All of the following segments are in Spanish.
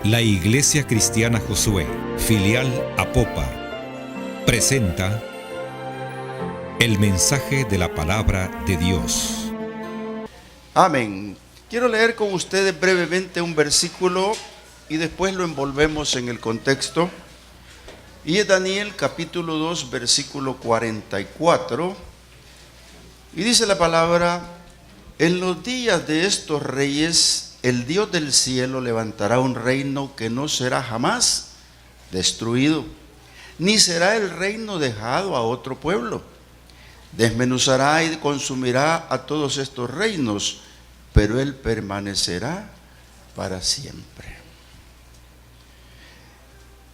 La Iglesia Cristiana Josué, filial Apopa, presenta el mensaje de la palabra de Dios. Amén. Quiero leer con ustedes brevemente un versículo y después lo envolvemos en el contexto. Y es Daniel capítulo 2, versículo 44. Y dice la palabra: en los días de estos reyes, el Dios del cielo levantará un reino que no será jamás destruido, ni será el reino dejado a otro pueblo. Desmenuzará y consumirá a todos estos reinos, pero Él permanecerá para siempre.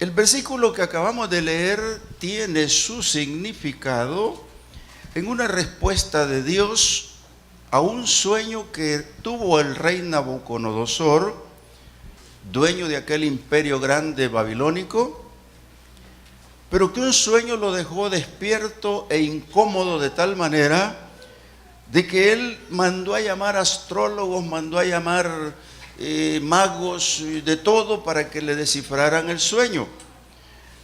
El versículo que acabamos de leer tiene su significado en una respuesta de Dios a un sueño que tuvo el rey Nabucodonosor, dueño de aquel imperio grande babilónico, pero que un sueño lo dejó despierto e incómodo de tal manera de que él mandó a llamar astrólogos, mandó a llamar magos, de todo para que le descifraran el sueño.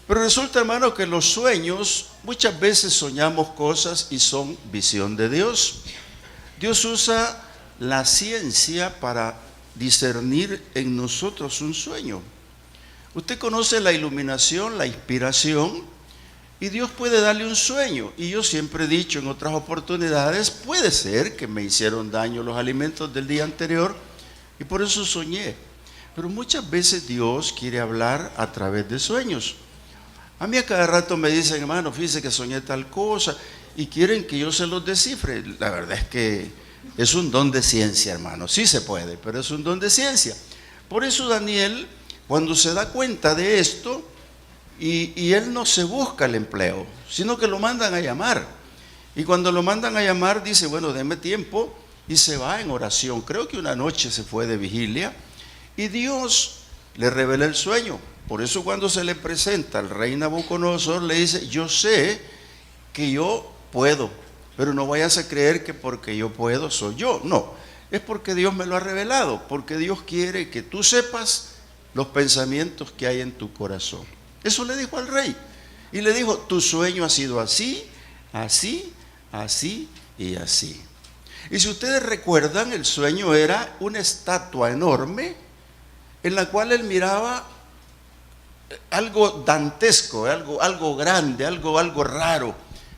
Pero resulta, hermano, que los sueños, muchas veces soñamos cosas y son visión de Dios. Dios usa la ciencia para discernir en nosotros un sueño. Usted conoce la iluminación, la inspiración, y Dios puede darle un sueño. Y yo siempre he dicho en otras oportunidades, puede ser que me hicieron daño los alimentos del día anterior y por eso soñé. Pero muchas veces Dios quiere hablar a través de sueños. A mí a cada rato me dicen: hermano, fíjese que soñé tal cosa, y quieren que yo se los descifre. La verdad es que es un don de ciencia, hermano. Sí se puede, pero es un don de ciencia. Por eso Daniel, cuando se da cuenta de esto, y él no se busca el empleo, sino que lo mandan a llamar. Y cuando lo mandan a llamar, dice: bueno, denme tiempo, y se va en oración. Creo que una noche se fue de vigilia, y Dios le revela el sueño. Por eso cuando se le presenta al rey Nabucodonosor, le dice: yo sé que yo puedo, pero no vayas a creer que porque yo puedo soy yo. No, es porque Dios me lo ha revelado, porque Dios quiere que tú sepas los pensamientos que hay en tu corazón. Eso le dijo al rey. Y le dijo: tu sueño ha sido así, así, así y así. Y si ustedes recuerdan, el sueño era una estatua enorme en la cual él miraba algo dantesco, algo grande, algo raro,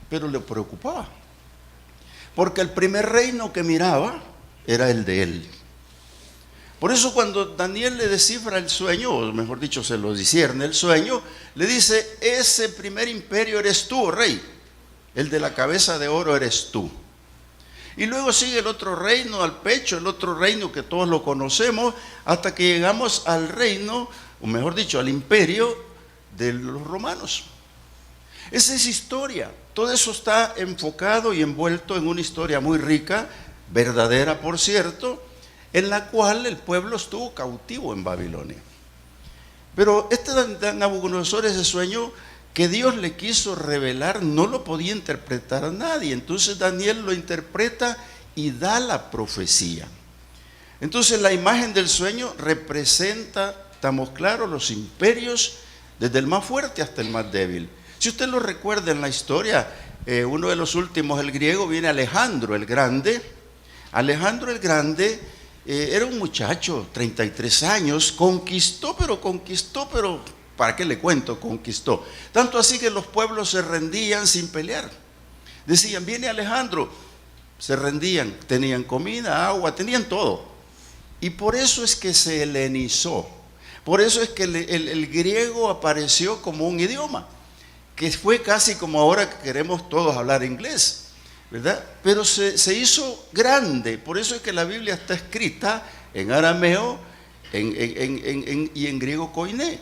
pero le preocupaba, porque el primer reino que miraba era el de él. Por eso cuando Daniel le descifra el sueño, o mejor dicho, se lo discierne el sueño, le dice: ese primer imperio eres tú, oh rey, el de la cabeza de oro eres tú. Y luego sigue el otro reino al pecho, el otro reino que todos lo conocemos, hasta que llegamos al reino, o mejor dicho, al imperio de los romanos. Esa es historia. Todo eso está enfocado y envuelto en una historia muy rica, verdadera por cierto, en la cual el pueblo estuvo cautivo en Babilonia. Pero Nabucodonosor, ese sueño que Dios le quiso revelar, no lo podía interpretar a nadie. Entonces Daniel lo interpreta y da la profecía. Entonces la imagen del sueño representa, estamos claros, los imperios, desde el más fuerte hasta el más débil. Si usted lo recuerda en la historia, uno de los últimos, el griego, viene Alejandro el Grande. Alejandro el Grande era un muchacho, 33 años, conquistó, pero ¿para qué le cuento? Conquistó. Tanto así que los pueblos se rendían sin pelear. Decían: viene Alejandro. Se rendían, tenían comida, agua, tenían todo. Y por eso es que se helenizó. Por eso es que el griego apareció como un idioma, que fue casi como ahora que queremos todos hablar inglés, ¿verdad? Pero se hizo grande. Por eso es que la Biblia está escrita en arameo y en griego koiné,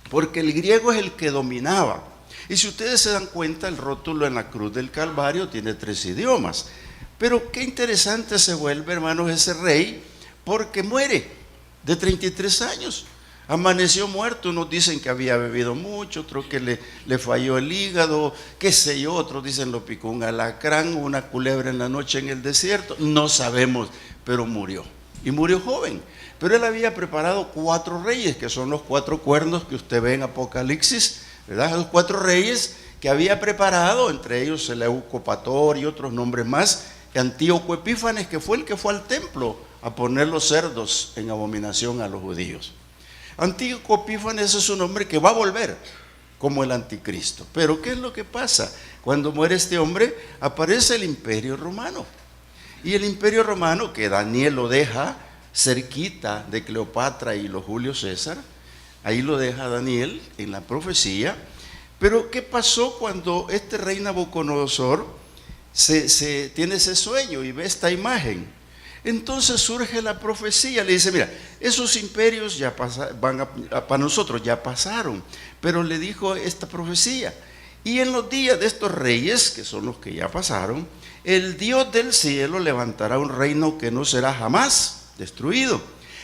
porque el griego es el que dominaba. Y si ustedes se dan cuenta, el rótulo en la cruz del Calvario tiene 3 idiomas. Pero qué interesante se vuelve, hermanos, ese rey, porque muere de 33 años. Amaneció muerto. Unos dicen que había bebido mucho, otros que le falló el hígado, qué sé yo, otros dicen lo picó un alacrán, una culebra en la noche en el desierto. No sabemos, pero murió. y murió joven. Pero él había preparado 4 reyes, que son los 4 cuernos que usted ve en Apocalipsis, ¿verdad? Los 4 reyes que había preparado, entre ellos Seleuco Pator y otros nombres más, Antíoco Epífanes, que fue el que fue al templo a poner los cerdos en abominación a los judíos. Antíoco Epífanes es un hombre que va a volver como el anticristo. Pero ¿qué es lo que pasa? Cuando muere este hombre, aparece el Imperio Romano. Y el Imperio Romano, que Daniel lo deja cerquita de Cleopatra y los Julio César, ahí lo deja Daniel en la profecía. Pero ¿qué pasó cuando este rey Nabucodonosor tiene ese sueño y ve esta imagen? Entonces surge la profecía, le dice, mira, esos imperios ya para nosotros ya pasaron, pero le dijo esta profecía, y en los días de estos reyes, que son los que ya pasaron, el Dios del cielo levantará un reino que no será jamás destruido,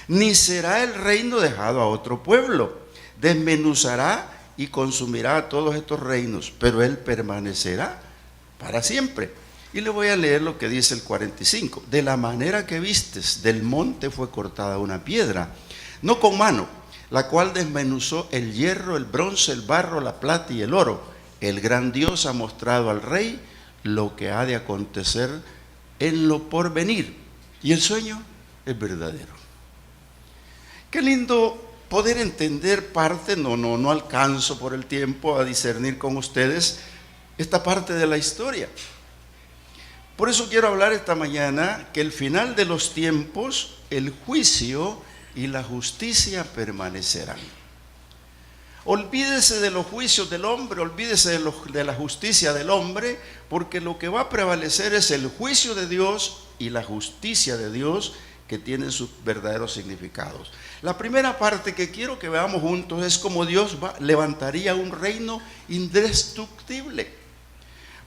ni será el reino dejado a otro pueblo, desmenuzará y consumirá a todos estos reinos, pero él permanecerá para siempre. Y le voy a leer lo que dice el 45. De la manera que vistes, del monte fue cortada una piedra, no con mano, la cual desmenuzó el hierro, el bronce, el barro, la plata y el oro. El gran Dios ha mostrado al rey lo que ha de acontecer en lo porvenir. Y el sueño es verdadero. Qué lindo poder entender parte, no alcanzo por el tiempo a discernir con ustedes esta parte de la historia. Por eso quiero hablar esta mañana que el final de los tiempos, el juicio y la justicia permanecerán. Olvídese de los juicios del hombre, olvídese de la justicia del hombre, porque lo que va a prevalecer es el juicio de Dios y la justicia de Dios, que tienen sus verdaderos significados. La primera parte que quiero que veamos juntos es cómo Dios levantaría un reino indestructible.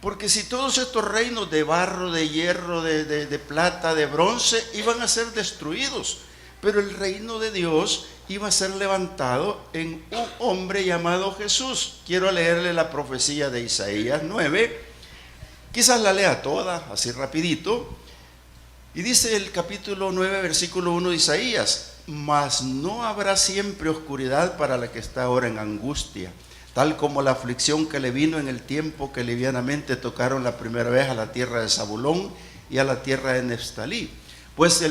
Porque si todos estos reinos de barro, de hierro, de plata, de bronce, iban a ser destruidos, pero el reino de Dios iba a ser levantado en un hombre llamado Jesús. Quiero leerle la profecía de Isaías 9, quizás la lea toda, así rapidito. Y dice el capítulo 9, versículo 1 de Isaías: mas no habrá siempre oscuridad para la que está ahora en angustia, tal como la aflicción que le vino en el tiempo que livianamente tocaron la primera vez a la tierra de Zabulón y a la tierra de Neftalí. Pues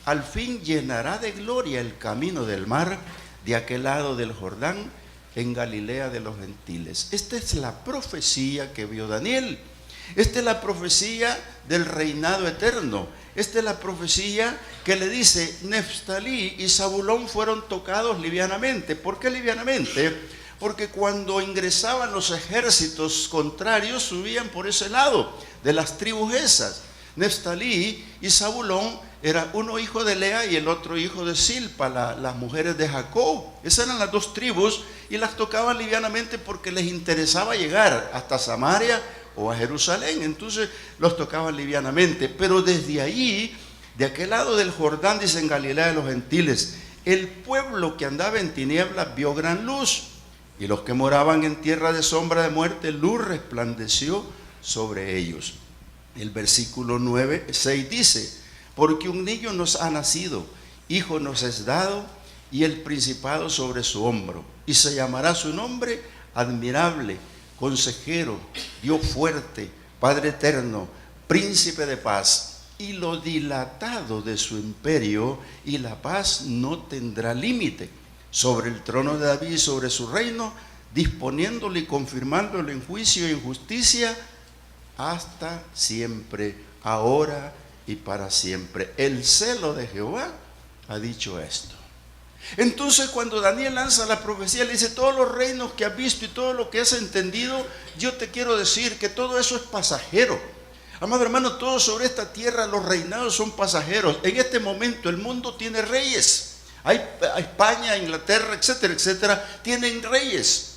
al fin llenará de gloria el camino del mar, de aquel lado del Jordán, en Galilea de los gentiles. Esta es la profecía que vio Daniel. Esta es la profecía del reinado eterno. Esta es la profecía que le dice: Neftalí y Zabulón fueron tocados livianamente. ¿Por qué livianamente? Porque cuando ingresaban los ejércitos contrarios, subían por ese lado de las tribus esas. Neftalí y Zabulón era uno hijo de Lea y el otro hijo de Silpa, las mujeres de Jacob. Esas eran las 2 tribus, y las tocaban livianamente porque les interesaba llegar hasta Samaria o a Jerusalén. Entonces los tocaban livianamente. Pero desde ahí, de aquel lado del Jordán, dice, en Galilea de los gentiles, el pueblo que andaba en tinieblas vio gran luz, y los que moraban en tierra de sombra de muerte, luz resplandeció sobre ellos. El versículo 6 dice: porque un niño nos ha nacido, hijo nos es dado, y el principado sobre su hombro, y se llamará su nombre admirable, consejero, Dios fuerte, Padre eterno, príncipe de paz. Y lo dilatado de su imperio y la paz no tendrá límite, sobre el trono de David y sobre su reino, disponiéndolo y confirmándolo en juicio y en justicia hasta siempre, ahora y para siempre. El celo de Jehová ha dicho esto. Entonces, cuando Daniel lanza la profecía, le dice: todos los reinos que has visto y todo lo que has entendido, yo te quiero decir que todo eso es pasajero. Amado hermano, todo sobre esta tierra, los reinados son pasajeros. En este momento el mundo tiene reyes. Hay España, Inglaterra, etcétera, etcétera, tienen reyes.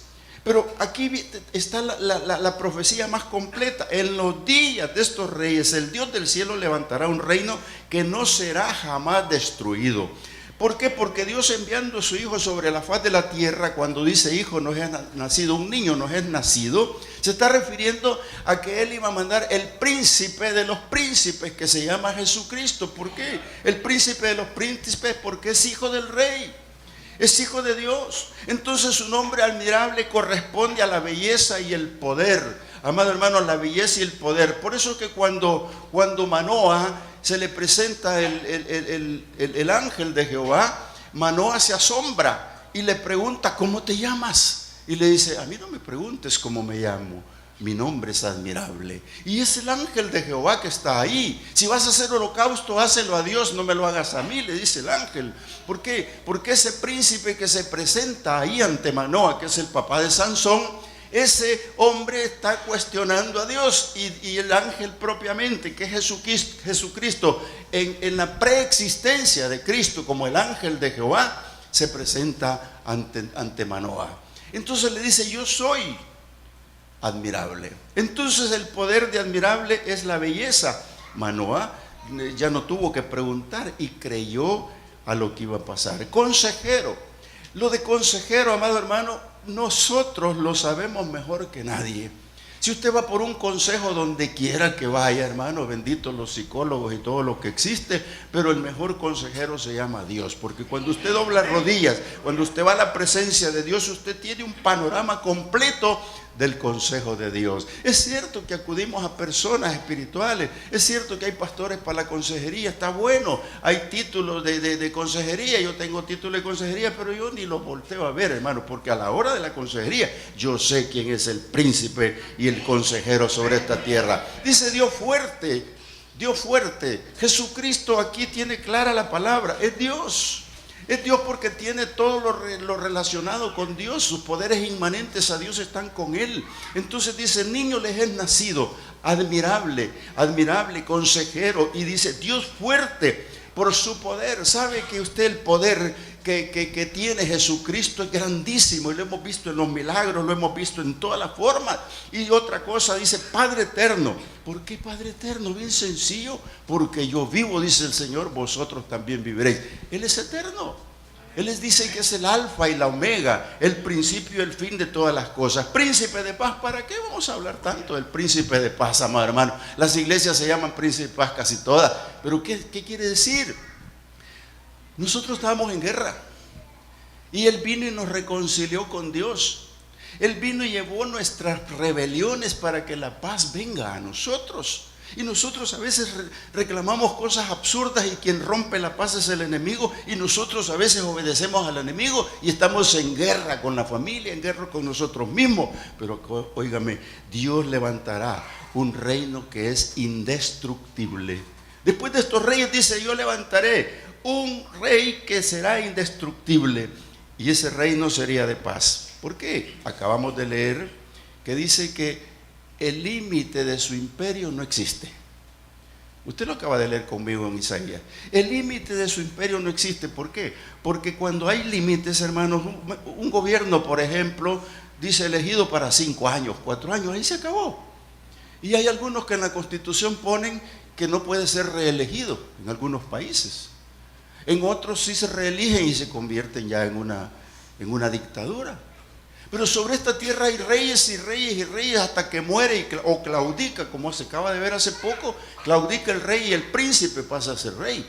Pero aquí está la profecía más completa. En los días de estos reyes, el Dios del cielo levantará un reino que no será jamás destruido. ¿Por qué? Porque Dios, enviando a su Hijo sobre la faz de la tierra, cuando dice hijo nos es nacido, un niño nos es nacido, se está refiriendo a que Él iba a mandar el príncipe de los príncipes, que se llama Jesucristo. ¿Por qué? El príncipe de los príncipes, porque es hijo del rey, es hijo de Dios. Entonces su nombre admirable corresponde a la belleza y el poder. Amado hermano, la belleza y el poder. Por eso que cuando Manoah se le presenta el ángel de Jehová, Manoah se asombra y le pregunta: ¿cómo te llamas? Y le dice: a mí no me preguntes cómo me llamo, mi nombre es admirable. Y es el ángel de Jehová que está ahí. Si vas a hacer holocausto, hácelo a Dios, no me lo hagas a mí, le dice el ángel. ¿Por qué? Porque ese príncipe que se presenta ahí ante Manoah, que es el papá de Sansón, ese hombre está cuestionando a Dios, y el ángel propiamente, que es Jesucristo, en la preexistencia de Cristo como el ángel de Jehová, se presenta ante Manoah. Entonces le dice: yo soy admirable. Entonces el poder de admirable es la belleza. Manoah ya no tuvo que preguntar y creyó a lo que iba a pasar. Consejero. Lo de consejero, amado hermano, nosotros lo sabemos mejor que nadie. Si usted va por un consejo donde quiera que vaya, hermano, benditos los psicólogos y todo lo que existe, pero el mejor consejero se llama Dios, porque cuando usted dobla rodillas, cuando usted va a la presencia de Dios, usted tiene un panorama completo del consejo de Dios. Es cierto que acudimos a personas espirituales, es cierto que hay pastores para la consejería, está bueno, hay títulos de consejería, yo tengo título de consejería, pero yo ni los volteo a ver, hermano, porque a la hora de la consejería yo sé quién es el príncipe y el consejero sobre esta tierra. Dice Dios fuerte, Dios fuerte. Jesucristo aquí tiene clara la palabra, es Dios. Es Dios porque tiene todo lo relacionado con Dios. Sus poderes inmanentes a Dios están con Él. Entonces dice: niño les es nacido, admirable, admirable, consejero. Y dice: Dios fuerte por su poder. ¿Sabe que usted el poder que tiene Jesucristo es grandísimo? Y lo hemos visto en los milagros, lo hemos visto en todas las formas. Y otra cosa, dice: Padre eterno. ¿Por qué Padre eterno? Bien sencillo: porque yo vivo, dice el Señor, vosotros también viviréis. Él es eterno. Él les dice que es el alfa y la omega, el principio y el fin de todas las cosas. Príncipe de paz. ¿Para qué vamos a hablar tanto del príncipe de paz, amado hermano? Las iglesias se llaman príncipe de paz casi todas. Pero ¿qué quiere decir? Nosotros estábamos en guerra y Él vino y nos reconcilió con Dios. Él vino y llevó nuestras rebeliones para que la paz venga a nosotros. Y nosotros a veces reclamamos cosas absurdas, y quien rompe la paz es el enemigo, y nosotros a veces obedecemos al enemigo y estamos en guerra con la familia, en guerra con nosotros mismos. Pero óigame, Dios levantará un reino que es indestructible. Después de estos reyes dice: yo levantaré un rey que será indestructible, y ese reino sería de paz. ¿Por qué? Acabamos de leer que dice que el límite de su imperio no existe. Usted lo acaba de leer conmigo en Isaías. El límite de su imperio no existe. ¿Por qué? Porque cuando hay límites, hermanos, un gobierno, por ejemplo, dice elegido para 5 años, 4 años, ahí se acabó. Y hay algunos que en la Constitución ponen que no puede ser reelegido en algunos países. En otros sí se reeligen y se convierten ya en una dictadura. Pero sobre esta tierra hay reyes y reyes y reyes hasta que muere o claudica, como se acaba de ver hace poco. Claudica el rey y el príncipe pasa a ser rey.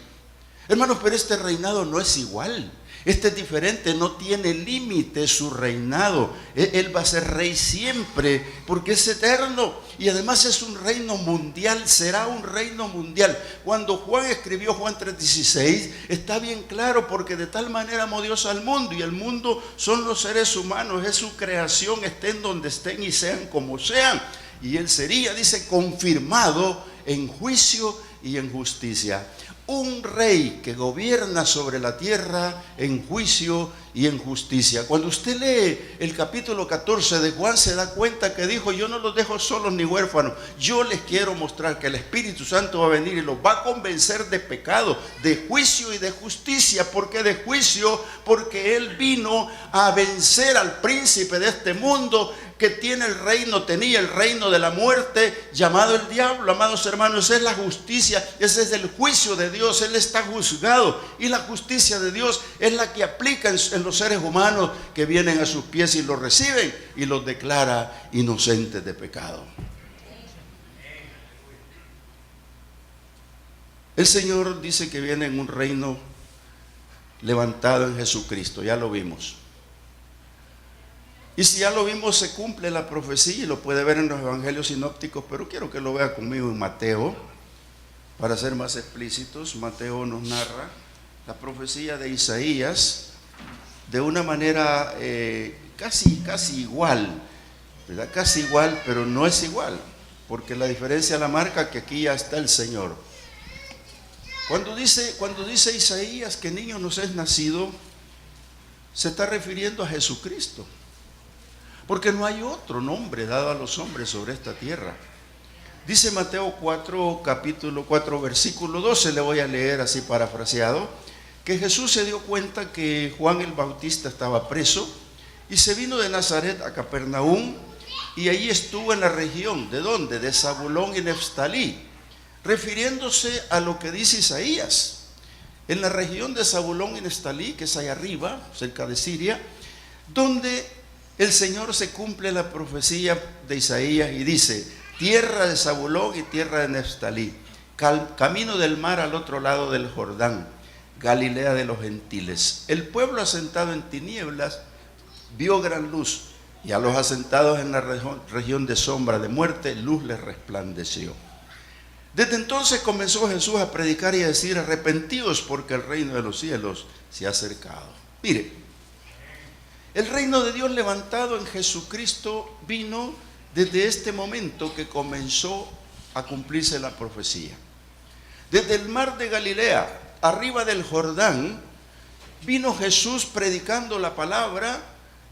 Hermanos, pero este reinado no es igual. Este es diferente, no tiene límite su reinado. Él va a ser rey siempre porque es eterno. Y además es un reino mundial, será un reino mundial. Cuando Juan escribió Juan 3:16, está bien claro: porque de tal manera amó Dios al mundo, y el mundo son los seres humanos, es su creación, estén donde estén y sean como sean. Y Él sería, dice, confirmado en juicio y en justicia. Un rey que gobierna sobre la tierra en juicio y en justicia. Cuando usted lee el capítulo 14 de Juan, se da cuenta que dijo: yo no los dejo solos ni huérfanos, yo les quiero mostrar que el Espíritu Santo va a venir y los va a convencer de pecado, de juicio y de justicia. ¿Por qué de juicio? Porque Él vino a vencer al príncipe de este mundo, que tiene el reino, tenía el reino de la muerte llamado el diablo. Amados hermanos, esa es la justicia, ese es el juicio de Dios. Él está juzgado y la justicia de Dios es la que aplica en los seres humanos que vienen a sus pies y los reciben y los declara inocentes de pecado. El Señor dice que viene en un reino levantado en Jesucristo, ya lo vimos. Y si ya lo vimos, se cumple la profecía y lo puede ver en los evangelios sinópticos, pero quiero que lo vea conmigo en Mateo, para ser más explícitos. Mateo nos narra la profecía de Isaías de una manera casi igual, ¿verdad? Casi igual, pero no es igual, porque la diferencia la marca que aquí ya está el Señor. Cuando dice Isaías que niño nos es nacido, se está refiriendo a Jesucristo, porque no hay otro nombre dado a los hombres sobre esta tierra. Dice Mateo 4, capítulo 4, versículo 12, le voy a leer así parafraseado, que Jesús se dio cuenta que Juan el Bautista estaba preso y se vino de Nazaret a Capernaum y ahí estuvo en la región, ¿de dónde? De Zabulón y Neftalí, refiriéndose a lo que dice Isaías. En la región de Zabulón y Neftalí, que es allá arriba, cerca de Siria, donde el Señor se cumple la profecía de Isaías y dice: tierra de Zabulón y tierra de Neftalí, camino del mar al otro lado del Jordán, Galilea de los gentiles. El pueblo asentado en tinieblas vio gran luz, y a los asentados en la región de sombra de muerte, luz les resplandeció. Desde entonces comenzó Jesús a predicar y a decir: arrepentíos, porque el reino de los cielos se ha acercado. Mire, el reino de Dios levantado en Jesucristo vino desde este momento que comenzó a cumplirse la profecía. Desde el mar de Galilea, arriba del Jordán, vino Jesús predicando la palabra,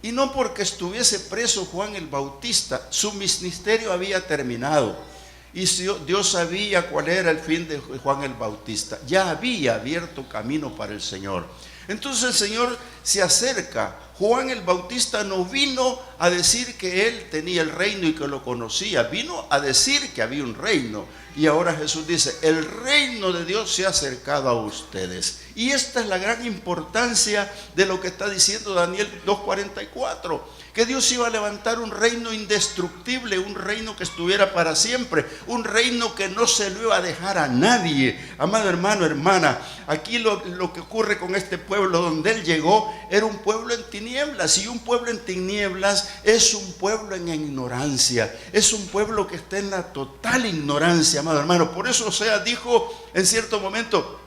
y no porque estuviese preso Juan el Bautista, su ministerio había terminado. Y Dios sabía cuál era el fin de Juan el Bautista. Ya había abierto camino para el Señor. Entonces el Señor se acerca. Juan el Bautista no vino a decir que él tenía el reino y que lo conocía. Vino a decir que había un reino. Y ahora Jesús dice: el reino de Dios se ha acercado a ustedes. Y esta es la gran importancia de lo que está diciendo Daniel 2:44. Que Dios iba a levantar un reino indestructible, un reino que estuviera para siempre, un reino que no se lo iba a dejar a nadie. Amado hermano, hermana, aquí lo que ocurre con este pueblo donde él llegó era un pueblo en tinieblas, y un pueblo en tinieblas es un pueblo en ignorancia, es un pueblo que está en la total ignorancia, amado hermano. Por eso Oseas dijo en cierto momento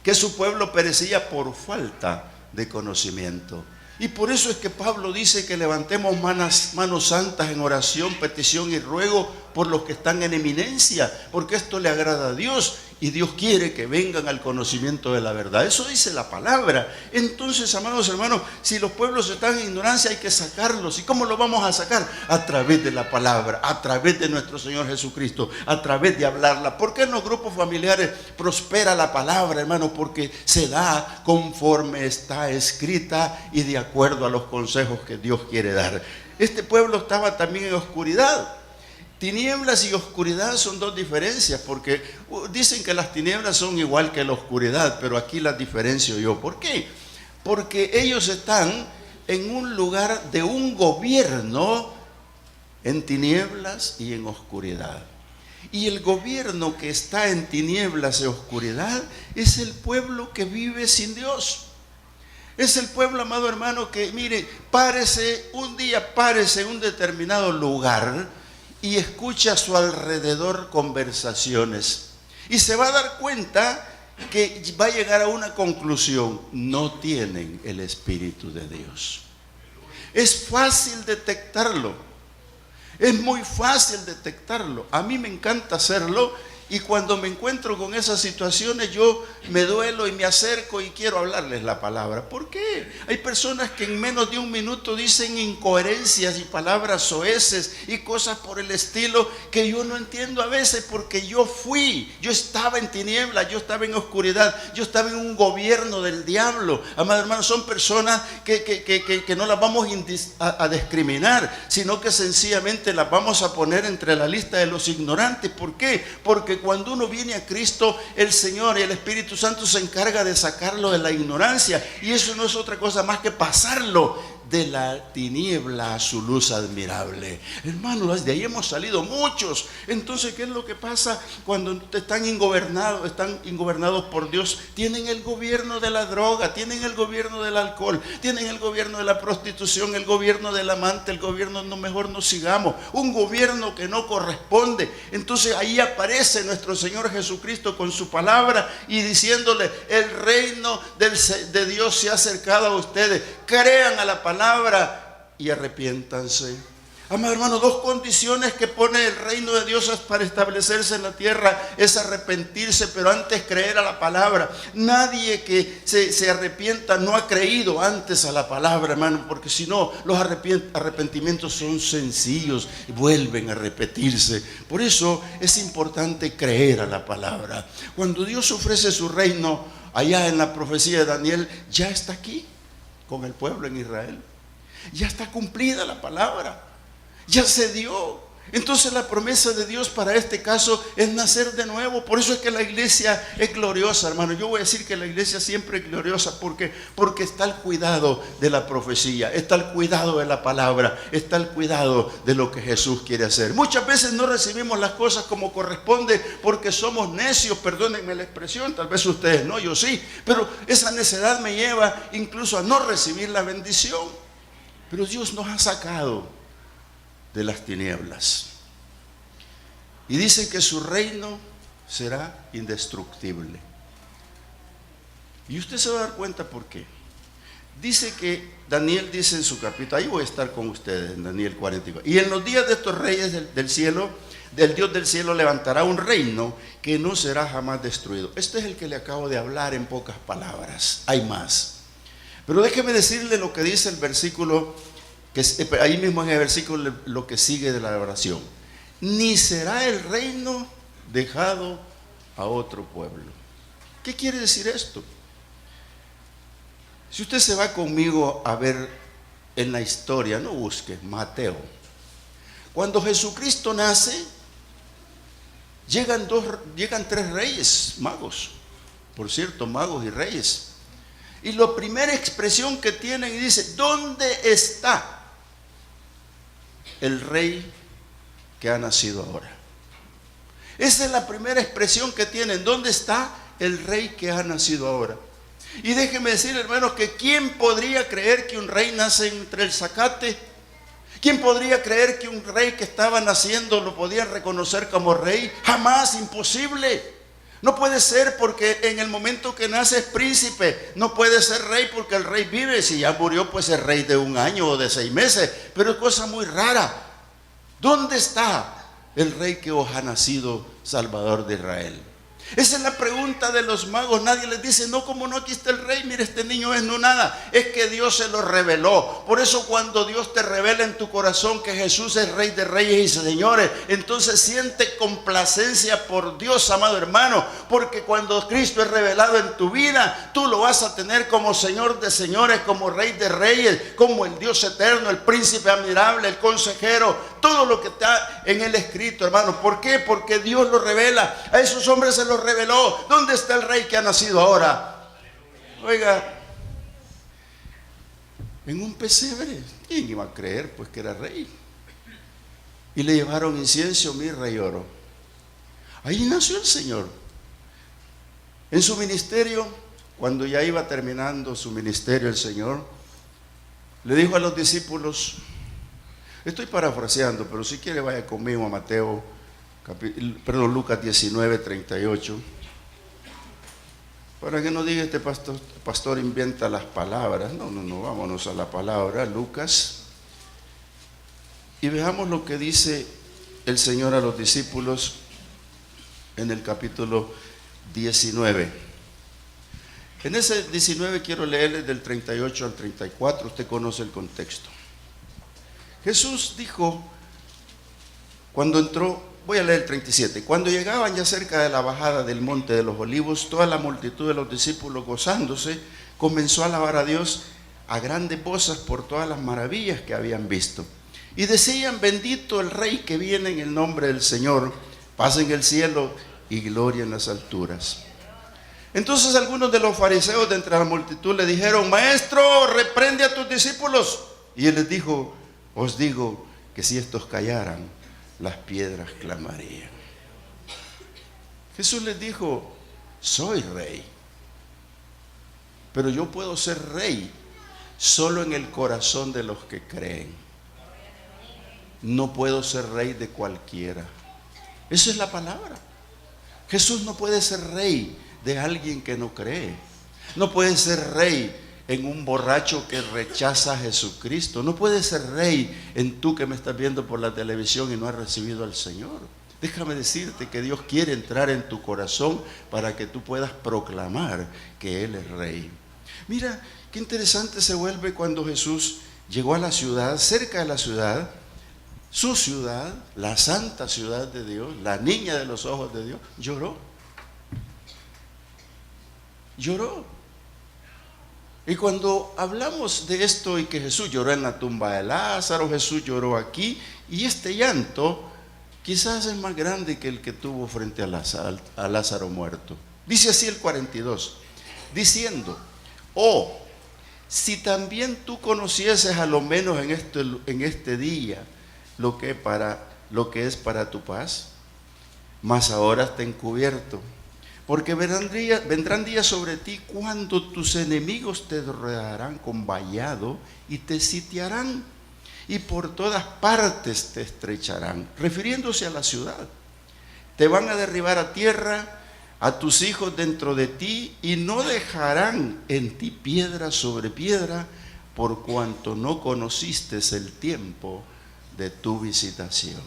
que su pueblo perecía por falta de conocimiento. Y por eso es que Pablo dice que levantemos manos santas en oración, petición y ruego por los que están en eminencia, porque esto le agrada a Dios y Dios quiere que vengan al conocimiento de la verdad. Eso dice la palabra. Entonces, amados hermanos, si los pueblos están en ignorancia, hay que sacarlos. ¿Y cómo lo vamos a sacar? A través de la palabra, a través de nuestro Señor Jesucristo, a través de hablarla. ¿Por qué en los grupos familiares prospera la palabra, hermano? Porque se da conforme está escrita y de acuerdo a los consejos que Dios quiere dar. Este pueblo estaba también en oscuridad. Tinieblas y oscuridad son dos diferencias, porque dicen que las tinieblas son igual que la oscuridad, pero aquí las diferencio yo. ¿Por qué? Porque ellos están en un lugar de un gobierno en tinieblas y en oscuridad. Y el gobierno que está en tinieblas y oscuridad es el pueblo que vive sin Dios. Es el pueblo, amado hermano, que mire, párese en un determinado lugar y escucha a su alrededor conversaciones, y se va a dar cuenta que va a llegar a una conclusión: no tienen el Espíritu de Dios. Es fácil detectarlo, es muy fácil detectarlo. A mí me encanta hacerlo, y cuando me encuentro con esas situaciones yo me duelo y me acerco y quiero hablarles la palabra. ¿Por qué? Hay personas que en menos de un minuto dicen incoherencias y palabras soeces y cosas por el estilo que yo no entiendo a veces, porque yo estaba en tinieblas, yo estaba en oscuridad, yo estaba en un gobierno del diablo. Amados hermanos, son personas que no las vamos a discriminar, sino que sencillamente las vamos a poner entre la lista de los ignorantes. ¿Por qué? Porque cuando uno viene a Cristo, el Señor y el Espíritu Santo se encarga de sacarlo de la ignorancia, y eso no es otra cosa más que pasarlo de la tiniebla a su luz admirable. Hermanos, de ahí hemos salido muchos. Entonces, ¿qué es lo que pasa cuando están ingobernados por Dios? Tienen el gobierno de la droga, tienen el gobierno del alcohol, tienen el gobierno de la prostitución, el gobierno del amante, el gobierno no, mejor no sigamos, un gobierno que no corresponde. Entonces ahí aparece nuestro Señor Jesucristo con su palabra y diciéndole: el reino de Dios se ha acercado a ustedes, crean a la palabra y arrepiéntanse. Amados hermanos, dos condiciones que pone el reino de Dios para establecerse en la tierra es arrepentirse, pero antes creer a la palabra. Nadie que se arrepienta no ha creído antes a la palabra, hermano, porque si no, los arrepentimientos son sencillos y vuelven a repetirse. Por eso es importante creer a la palabra. Cuando Dios ofrece su reino, allá en la profecía de Daniel, ya está aquí con el pueblo en Israel. Ya está cumplida la palabra, ya se dio. Entonces la promesa de Dios para este caso es nacer de nuevo. Por eso es que la iglesia es gloriosa, hermano. Yo voy a decir que la iglesia siempre es gloriosa porque está al cuidado de la profecía, está al cuidado de la palabra, está al cuidado de lo que Jesús quiere hacer. Muchas veces no recibimos las cosas como corresponde porque somos necios, perdónenme la expresión, tal vez ustedes no, yo sí, pero esa necedad me lleva incluso a no recibir la bendición. Pero Dios nos ha sacado de las tinieblas y dice que su reino será indestructible. Y usted se va a dar cuenta por qué. Dice que Daniel dice en su capítulo, ahí voy a estar con ustedes en Daniel 44, y en los días de estos reyes del cielo, del Dios del cielo levantará un reino que no será jamás destruido. Este es el que le acabo de hablar en pocas palabras, hay más. Pero déjeme decirle lo que dice el versículo, que ahí mismo en el versículo lo que sigue de la oración: ni será el reino dejado a otro pueblo. ¿Qué quiere decir esto? Si usted se va conmigo a ver en la historia, no busque Mateo. Cuando Jesucristo nace, llegan tres reyes magos, por cierto, magos y reyes. Y la primera expresión que tienen y dice: ¿dónde está el rey que ha nacido ahora? Esa es la primera expresión que tienen: ¿dónde está el rey que ha nacido ahora? Y déjenme decir, hermanos, que ¿quién podría creer que un rey nace entre el zacate? ¿Quién podría creer que un rey que estaba naciendo lo podían reconocer como rey? Jamás, imposible. No puede ser, porque en el momento que nace es príncipe. No puede ser rey porque el rey vive. Si ya murió, pues es rey de 1 año o de 6 meses. Pero es cosa muy rara. ¿Dónde está el rey que os ha nacido, Salvador de Israel? Esa es la pregunta de los magos. Nadie les dice: no, como no, aquí está el rey, mire, este niño es no nada. Es que Dios se lo reveló. Por eso cuando Dios te revela en tu corazón que Jesús es Rey de Reyes y Señores, entonces siente complacencia por Dios, amado hermano, porque cuando Cristo es revelado en tu vida, tú lo vas a tener como Señor de Señores, como Rey de Reyes, como el Dios eterno, el príncipe admirable, el consejero, todo lo que está en él escrito, hermano. ¿Por qué? Porque Dios lo revela. A esos hombres se los reveló. ¿Dónde está el rey que ha nacido ahora? Oiga, en un pesebre. ¿Quién iba a creer pues que era rey? Y le llevaron incienso, mirra y oro. Ahí nació el Señor. En su ministerio, cuando ya iba terminando su ministerio, el Señor le dijo a los discípulos, estoy parafraseando, pero si quiere vaya conmigo a Mateo, Lucas 19, 38, para que no diga este pastor inventa las palabras. No, vámonos a la palabra, Lucas, y veamos lo que dice el Señor a los discípulos en el capítulo 19. En ese 19 quiero leerle del 38 al 34, usted conoce el contexto. Jesús dijo, cuando entró, voy a leer el 37, cuando llegaban ya cerca de la bajada del monte de los olivos, toda la multitud de los discípulos gozándose, comenzó a alabar a Dios a grandes voces por todas las maravillas que habían visto. Y decían, bendito el Rey que viene en el nombre del Señor, paz en el cielo y gloria en las alturas. Entonces algunos de los fariseos de entre la multitud le dijeron, Maestro, reprende a tus discípulos. Y él les dijo, os digo que si estos callaran, las piedras clamarían. Jesús les dijo, soy rey, pero yo puedo ser rey solo en el corazón de los que creen. No puedo ser rey de cualquiera. Esa es la palabra. Jesús no puede ser rey de alguien que no cree. No puede ser rey en un borracho que rechaza a Jesucristo. No puede ser rey en tú que me estás viendo por la televisión y no has recibido al Señor. Déjame decirte que Dios quiere entrar en tu corazón para que tú puedas proclamar que Él es rey. Mira, qué interesante se vuelve cuando Jesús llegó a la ciudad, cerca de la ciudad, su ciudad, la santa ciudad de Dios, la niña de los ojos de Dios, lloró. Lloró. Y cuando hablamos de esto y que Jesús lloró en la tumba de Lázaro, Jesús lloró aquí, y este llanto quizás es más grande que el que tuvo frente a Lázaro muerto. Dice así el 42, diciendo, oh, si también tú conocieses a lo menos en este día lo que es para tu paz, mas ahora está encubierto. Porque vendrán días sobre ti cuando tus enemigos te rodearán con vallado y te sitiarán y por todas partes te estrecharán, refiriéndose a la ciudad. Te van a derribar a tierra, a tus hijos dentro de ti, y no dejarán en ti piedra sobre piedra, por cuanto no conociste el tiempo de tu visitación.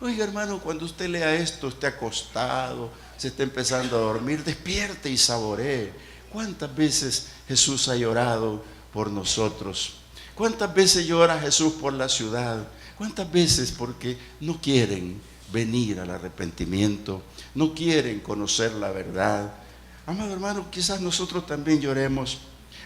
Oiga, hermano, cuando usted lea esto, esté acostado, se está empezando a dormir, despierte y saboree. ¿Cuántas veces Jesús ha llorado por nosotros? ¿Cuántas veces llora Jesús por la ciudad? ¿Cuántas veces porque no quieren venir al arrepentimiento? No quieren conocer la verdad. Amado hermano, quizás nosotros también lloremos.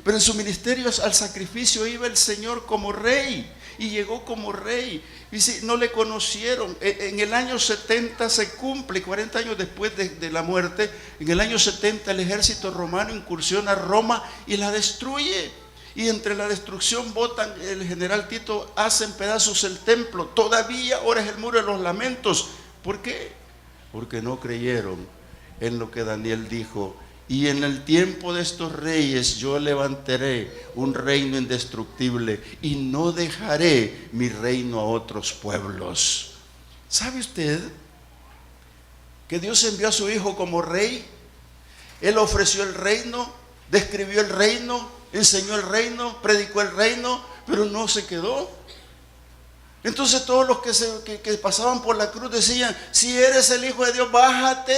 Pero en su ministerio al sacrificio iba el Señor como rey, y llegó como rey. Y si no le conocieron, en el año 70 se cumple, 40 años después de la muerte, en el año 70 el ejército romano incursiona a Roma y la destruye. Y entre la destrucción botan, el general Tito hace en pedazos el templo. Todavía ahora es el muro de los lamentos. ¿Por qué? Porque no creyeron en lo que Daniel dijo. Y en el tiempo de estos reyes yo levantaré un reino indestructible y no dejaré mi reino a otros pueblos. ¿Sabe usted que Dios envió a su Hijo como rey? Él ofreció el reino, describió el reino, enseñó el reino, predicó el reino, pero no se quedó. Entonces todos los que pasaban por la cruz decían, si eres el Hijo de Dios, bájate.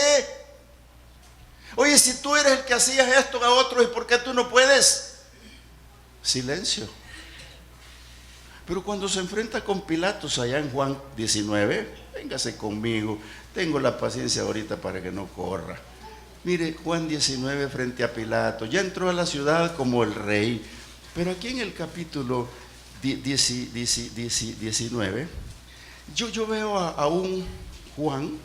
Oye, si tú eres el que hacías esto a otros, ¿y por qué tú no puedes? Silencio. Pero cuando se enfrenta con Pilatos allá en Juan 19, véngase conmigo, tengo la paciencia ahorita para que no corra. Mire, Juan 19 frente a Pilato, ya entró a la ciudad como el rey, pero aquí en el capítulo 19, yo veo a un Juan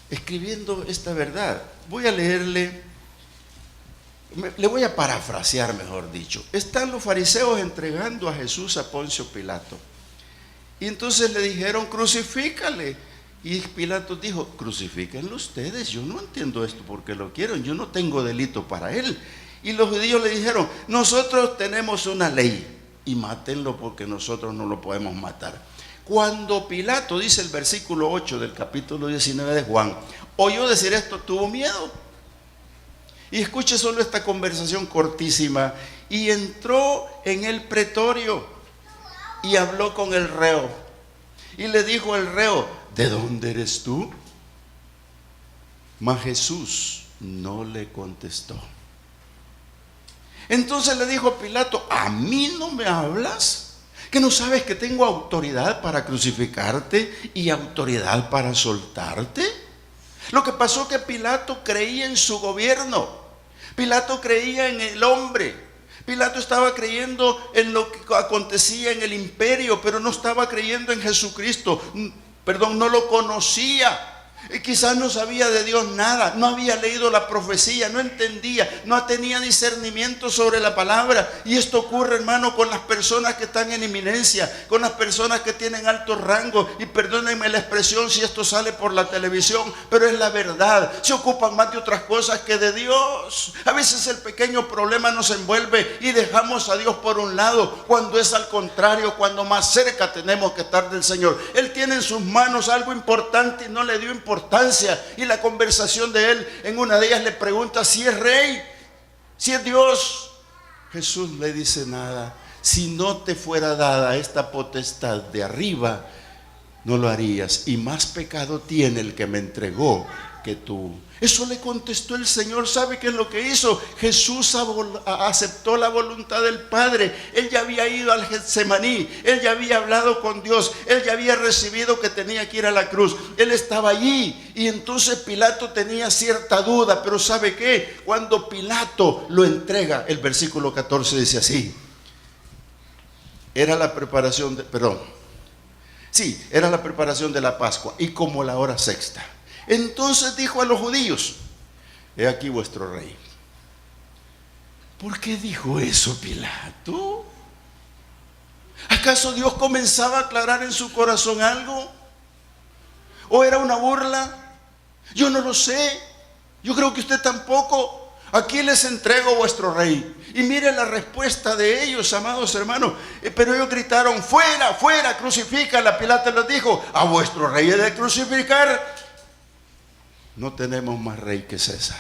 escribiendo esta verdad. Voy a leerle, le voy a parafrasear, mejor dicho. Están los fariseos entregando a Jesús a Poncio Pilato, y entonces le dijeron, crucifícale. Y Pilato dijo, crucifíquenlo ustedes, yo no entiendo esto porque lo quieren, yo no tengo delito para él. Y los judíos le dijeron, nosotros tenemos una ley y mátenlo porque nosotros no lo podemos matar. Cuando Pilato, dice el versículo 8 del capítulo 19 de Juan, oyó decir esto, tuvo miedo. Y escuche solo esta conversación cortísima. Y entró en el pretorio y habló con el reo. Y le dijo el reo, ¿de dónde eres tú? Mas Jesús no le contestó. Entonces le dijo Pilato: ¿a mí no me hablas? ¿Que no sabes que tengo autoridad para crucificarte y autoridad para soltarte? Lo que pasó es que Pilato creía en su gobierno. Pilato creía en el hombre. Pilato estaba creyendo en lo que acontecía en el imperio, pero no estaba creyendo en Jesucristo. No lo conocía. Quizás no sabía de Dios nada, no había leído la profecía, no entendía, no tenía discernimiento sobre la palabra. Y esto ocurre, hermano, con las personas que están en eminencia, con las personas que tienen alto rango. Y perdónenme la expresión si esto sale por la televisión, pero es la verdad. Se ocupan más de otras cosas que de Dios. A veces el pequeño problema nos envuelve y dejamos a Dios por un lado, cuando es al contrario, cuando más cerca tenemos que estar del Señor. Él tiene en sus manos algo importante y no le dio importancia. Y la conversación de él, en una de ellas le pregunta si es rey, si es Dios. Jesús le dice: nada. Si no te fuera dada esta potestad de arriba, no lo harías. Y más pecado tiene el que me entregó que tú. Eso le contestó el Señor. ¿Sabe qué es lo que hizo? Jesús aceptó la voluntad del Padre. Él ya había ido al Getsemaní, él ya había hablado con Dios, él ya había recibido que tenía que ir a la cruz. Él estaba allí, y entonces Pilato tenía cierta duda. Pero ¿sabe qué? Cuando Pilato lo entrega, el versículo 14 dice así: era la preparación de la Pascua, y como la hora sexta. Entonces dijo a los judíos: he aquí vuestro rey. ¿Por qué dijo eso Pilato? ¿Acaso Dios comenzaba a aclarar en su corazón algo? ¿O era una burla? Yo no lo sé. Yo creo que usted tampoco. Aquí les entrego vuestro rey. Y mire la respuesta de ellos, amados hermanos. Pero ellos gritaron: fuera, fuera, crucifícala. Pilato les dijo: a vuestro rey he de crucificar. No tenemos más rey que César.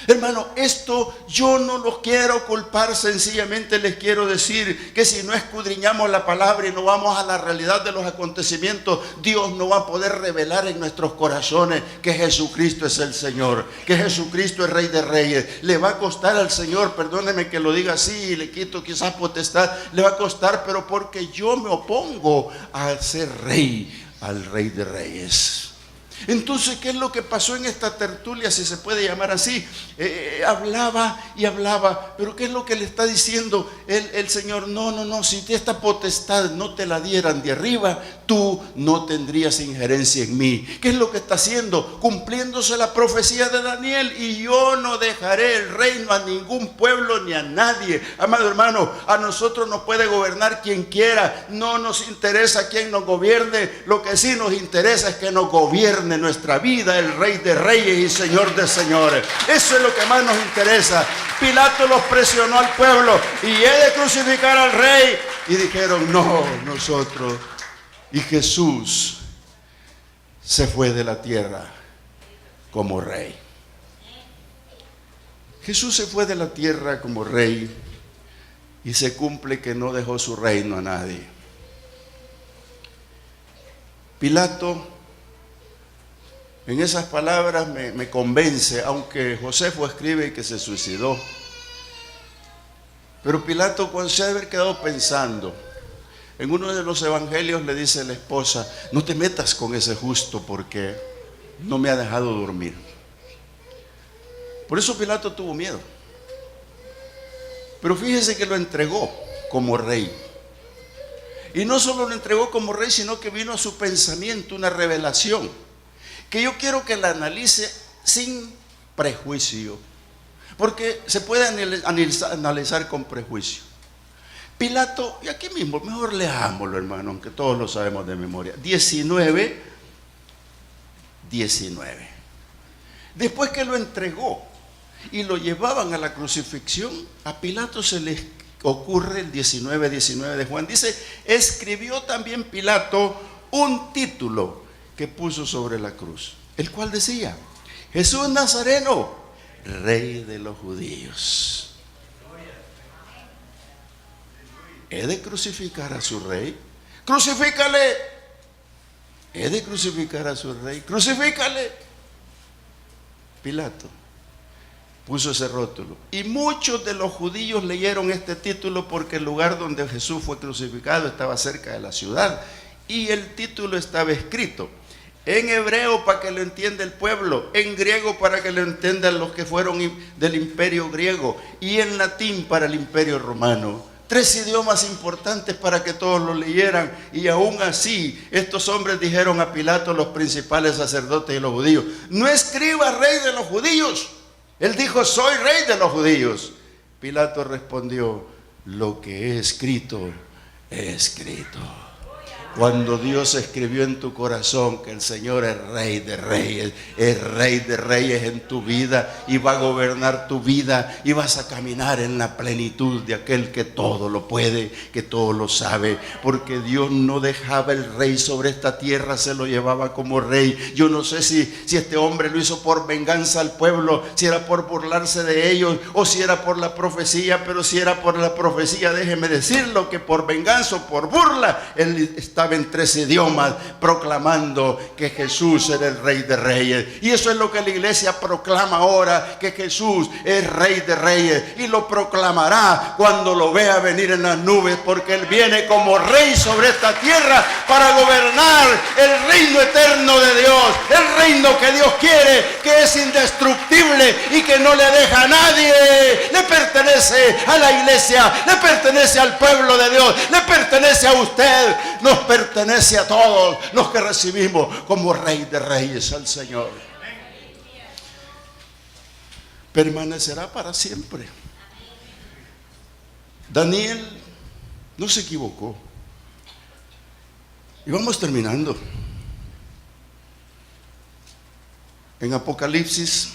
Hermano, esto yo no los quiero culpar, sencillamente les quiero decir que si no escudriñamos la palabra y no vamos a la realidad de los acontecimientos, Dios no va a poder revelar en nuestros corazones que Jesucristo es el Señor, que Jesucristo es Rey de Reyes. Le va a costar al Señor, perdóneme que lo diga así y le quito quizás potestad, le va a costar, pero porque yo me opongo a ser rey, al Rey de Reyes. Entonces, ¿qué es lo que pasó en esta tertulia, si se puede llamar así? Hablaba y hablaba, pero ¿qué es lo que le está diciendo el Señor? No, si esta potestad no te la dieran de arriba, tú no tendrías injerencia en mí. ¿Qué es lo que está haciendo? Cumpliéndose la profecía de Daniel: y yo no dejaré el reino a ningún pueblo ni a nadie. Amado hermano, a nosotros nos puede gobernar quien quiera, no nos interesa quién nos gobierne. Lo que sí nos interesa es que nos gobierne nuestra vida el Rey de Reyes y Señor de Señores. Eso es lo que más nos interesa. Pilato los presionó al pueblo: y he de crucificar al rey. Y dijeron: no, nosotros. Y Jesús se fue de la tierra como rey. Jesús se fue de la tierra como rey, y se cumple que no dejó su reino a nadie. Pilato, en esas palabras me convence, aunque Josefo escribe que se suicidó. Pero Pilato, cuando se ha de haber quedado pensando, en uno de los evangelios le dice a la esposa: no te metas con ese justo porque no me ha dejado dormir. Por eso Pilato tuvo miedo. Pero fíjese que lo entregó como rey. Y no solo lo entregó como rey, sino que vino a su pensamiento una revelación que yo quiero que la analice sin prejuicio, porque se puede analizar con prejuicio. Pilato, y aquí mismo, mejor leámoslo, hermano, aunque todos lo sabemos de memoria. 19. Después que lo entregó y lo llevaban a la crucifixión, a Pilato se le ocurre el 19 de Juan. Dice: escribió también Pilato un título que puso sobre la cruz, el cual decía: Jesús Nazareno, Rey de los judíos. ¿He de crucificar a su rey? ¡Crucifícale! ¿He de crucificar a su rey? ¡Crucifícale! Pilato puso ese rótulo. Y muchos de los judíos leyeron este título porque el lugar donde Jesús fue crucificado estaba cerca de la ciudad. Y el título estaba escrito en hebreo para que lo entienda el pueblo, en griego para que lo entiendan los que fueron del imperio griego, y en latín para el imperio romano. 3 idiomas importantes para que todos lo leyeran. Y aún así estos hombres dijeron a Pilato, los principales sacerdotes y los judíos: no escriba rey de los judíos. Él dijo: soy rey de los judíos. Pilato respondió: lo que he escrito, he escrito. Cuando Dios escribió en tu corazón que el Señor es Rey de Reyes en tu vida, y va a gobernar tu vida, y vas a caminar en la plenitud de aquel que todo lo puede, que todo lo sabe, porque Dios no dejaba el rey sobre esta tierra, se lo llevaba como rey. Yo no sé si este hombre lo hizo por venganza al pueblo, si era por burlarse de ellos, o si era por la profecía, pero si era por la profecía, déjeme decirlo, que por venganza o por burla, él estaba en 3 idiomas proclamando que Jesús era el Rey de Reyes. Y eso es lo que la iglesia proclama ahora, que Jesús es Rey de Reyes, y lo proclamará cuando lo vea venir en las nubes, porque Él viene como Rey sobre esta tierra para gobernar el reino eterno de Dios, el reino que Dios quiere, que es indestructible y que no le deja a nadie. Le pertenece a la iglesia, le pertenece al pueblo de Dios, le pertenece a usted, nos pertenece a todos los que recibimos como Rey de Reyes al Señor. Permanecerá para siempre. Daniel no se equivocó. Y vamos terminando. En Apocalipsis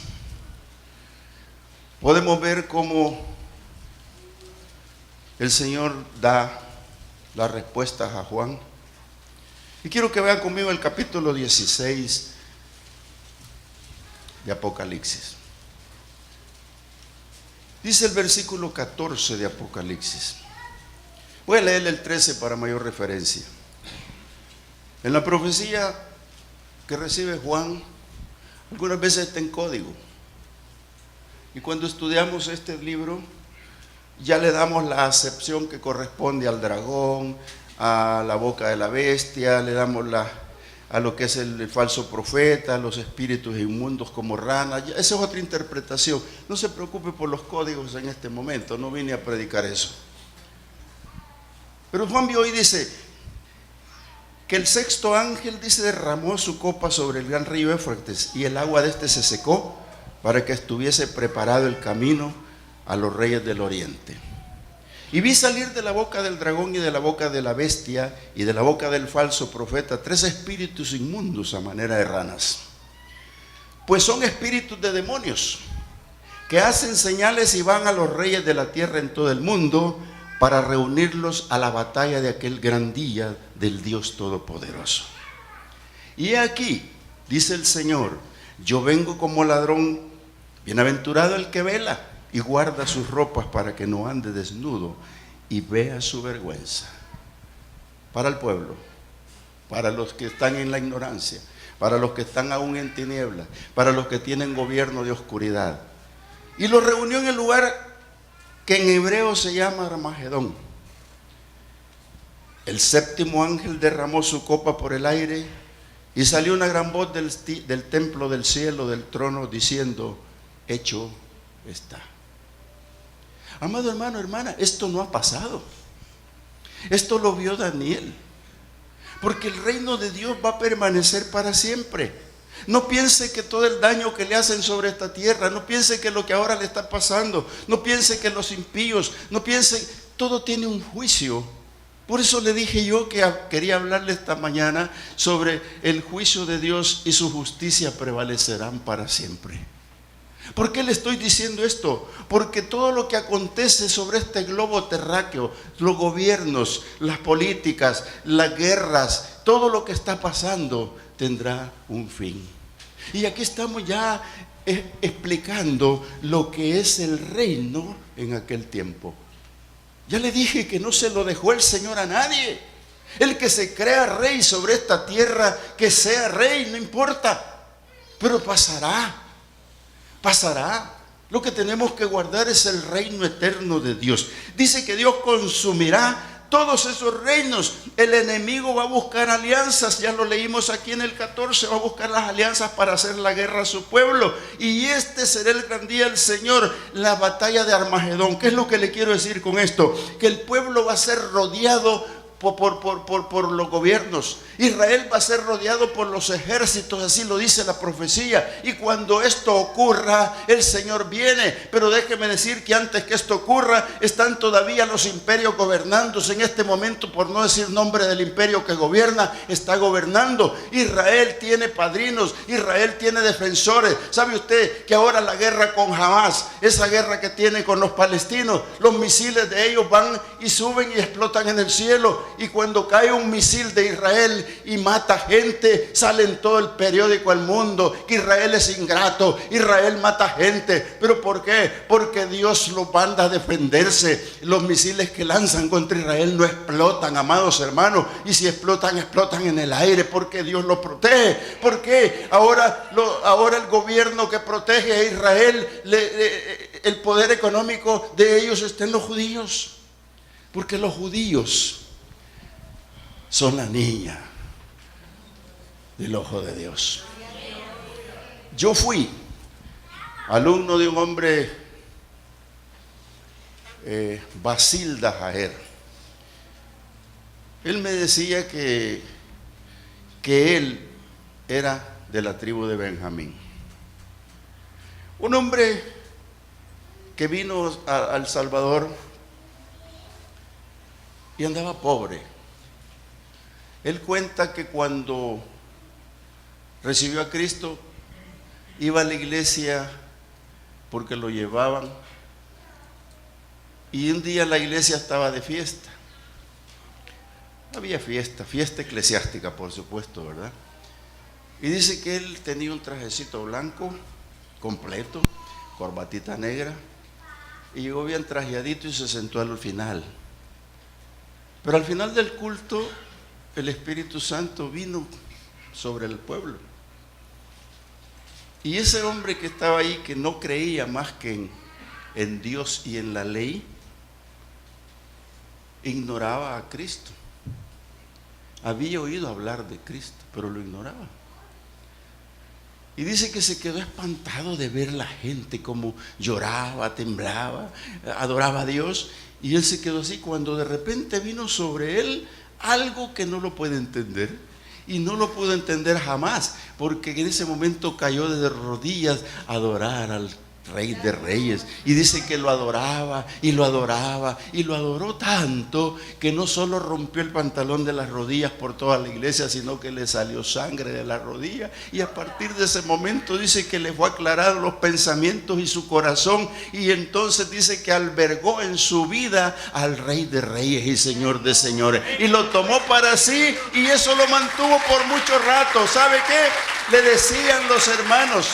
podemos ver cómo el Señor da las respuestas a Juan. Y quiero que vean conmigo el capítulo 16 de Apocalipsis. Dice el versículo 14 de Apocalipsis. Voy a leer el 13 para mayor referencia. En la profecía que recibe Juan, algunas veces está en código. Y cuando estudiamos este libro, ya le damos la acepción que corresponde al dragón, a la boca de la bestia, le damos a lo que es el falso profeta, a los espíritus inmundos como ranas. Esa es otra interpretación. No se preocupe por los códigos en este momento, no vine a predicar eso. Pero Juan vio y dice que el 6º ángel, dice, derramó su copa sobre el gran río Éufrates, y el agua de este se secó para que estuviese preparado el camino a los reyes del oriente. Y vi salir de la boca del dragón y de la boca de la bestia y de la boca del falso profeta 3 espíritus inmundos a manera de ranas. Pues son espíritus de demonios que hacen señales y van a los reyes de la tierra en todo el mundo para reunirlos a la batalla de aquel gran día del Dios Todopoderoso. Y aquí, dice el Señor, yo vengo como ladrón. Bienaventurado el que vela y guarda sus ropas para que no ande desnudo y vea su vergüenza. Para el pueblo, para los que están en la ignorancia, para los que están aún en tinieblas, para los que tienen gobierno de oscuridad. Y los reunió en el lugar que en hebreo se llama Armagedón. El 7º ángel derramó su copa por el aire y salió una gran voz del templo del cielo, del trono, diciendo: hecho está. Amado hermano, hermana, esto no ha pasado. Esto lo vio Daniel. Porque el reino de Dios va a permanecer para siempre. No piense que todo el daño que le hacen sobre esta tierra, no piense que lo que ahora le está pasando, no piense que los impíos, no piense, todo tiene un juicio. Por eso le dije yo que quería hablarle esta mañana sobre el juicio de Dios, y su justicia prevalecerán para siempre. ¿Por qué le estoy diciendo esto? Porque todo lo que acontece sobre este globo terráqueo, los gobiernos, las políticas, las guerras, todo lo que está pasando tendrá un fin. Y aquí estamos ya explicando lo que es el reino en aquel tiempo. Ya le dije que no se lo dejó el Señor a nadie. El que se crea rey sobre esta tierra, que sea rey, no importa, pero pasará. pasará. Lo que tenemos que guardar es el reino eterno de Dios. Dice que Dios consumirá todos esos reinos. El enemigo va a buscar alianzas, ya lo leímos aquí en el 14, va a buscar las alianzas para hacer la guerra a su pueblo. Y este será el gran día del Señor, la batalla de Armagedón. ¿Qué es lo que le quiero decir con esto? Que el pueblo va a ser rodeado por los gobiernos. Israel va a ser rodeado por los ejércitos, así lo dice la profecía. Y cuando esto ocurra, el Señor viene. Pero déjeme decir que antes que esto ocurra, están todavía los imperios gobernándose. En este momento, por no decir nombre del imperio que gobierna, está gobernando. Israel tiene padrinos, Israel tiene defensores. ¿Sabe usted que ahora la guerra con Hamas, esa guerra que tiene con los palestinos, los misiles de ellos van y suben y explotan en el cielo? Y cuando cae un misil de Israel y mata gente, sale en todo el periódico al mundo que Israel es ingrato, Israel mata gente. ¿Pero por qué? Porque Dios lo manda a defenderse. Los misiles que lanzan contra Israel no explotan, amados hermanos, y si explotan, explotan en el aire, porque Dios lo protege. ¿Por qué? Ahora el gobierno que protege a Israel, el poder económico de ellos está en los judíos, porque los judíos son la niña del ojo de Dios. Yo fui alumno de un hombre, Basil Dajaer. Él me decía que él era de la tribu de Benjamín. Un hombre que vino a El Salvador y andaba pobre. Él cuenta que cuando recibió a Cristo, iba a la iglesia porque lo llevaban, y un día la iglesia estaba de fiesta. Había fiesta eclesiástica, por supuesto, ¿verdad? Y dice que él tenía un trajecito blanco, completo, corbatita negra, y llegó bien trajeadito y se sentó al final. Pero al final del culto, el Espíritu Santo vino sobre el pueblo. Y ese hombre que estaba ahí, que no creía más que en Dios y en la ley, ignoraba a Cristo. Había oído hablar de Cristo, pero lo ignoraba. Y dice que se quedó espantado de ver la gente como lloraba, temblaba, adoraba a Dios. Y él se quedó así cuando de repente vino sobre él algo que no lo puede entender, y no lo pudo entender jamás, porque en ese momento cayó de rodillas a adorar al Rey de Reyes. Y dice que lo adoraba y lo adoraba y lo adoró tanto que no solo rompió el pantalón de las rodillas por toda la iglesia, sino que le salió sangre de la rodilla. Y a partir de ese momento dice que le fue aclarado los pensamientos y su corazón, y entonces dice que albergó en su vida al Rey de Reyes y Señor de Señores, y lo tomó para sí, y eso lo mantuvo por mucho rato. ¿Sabe qué? Le decían los hermanos